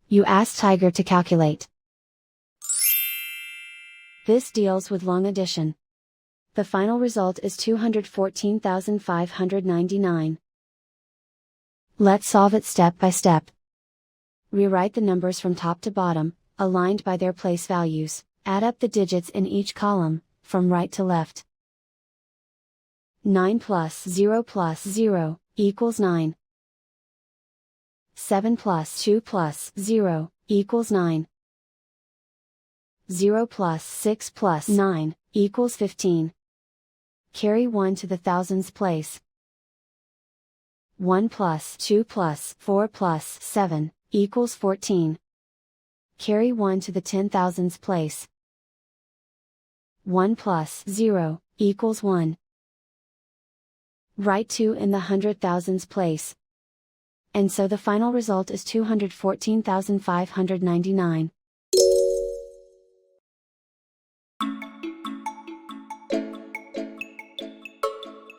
You ask Tiger to calculate. This deals with long addition. The final result is 214,599. Let's solve it step by step. Rewrite the numbers from top to bottom, aligned by their place values. Add up the digits in each column, from right to left. 9 plus 0 equals 9. 7 plus 2 plus 0 equals 9. 0 plus 6 plus 9 equals 15. Carry 1 to the thousands place. 1 plus 2 plus 4 plus 7 equals 14. Carry 1 to the 10,000s place. 1 plus 0 equals 1. Write 2 in the 100,000s place. And so the final result is 214,599.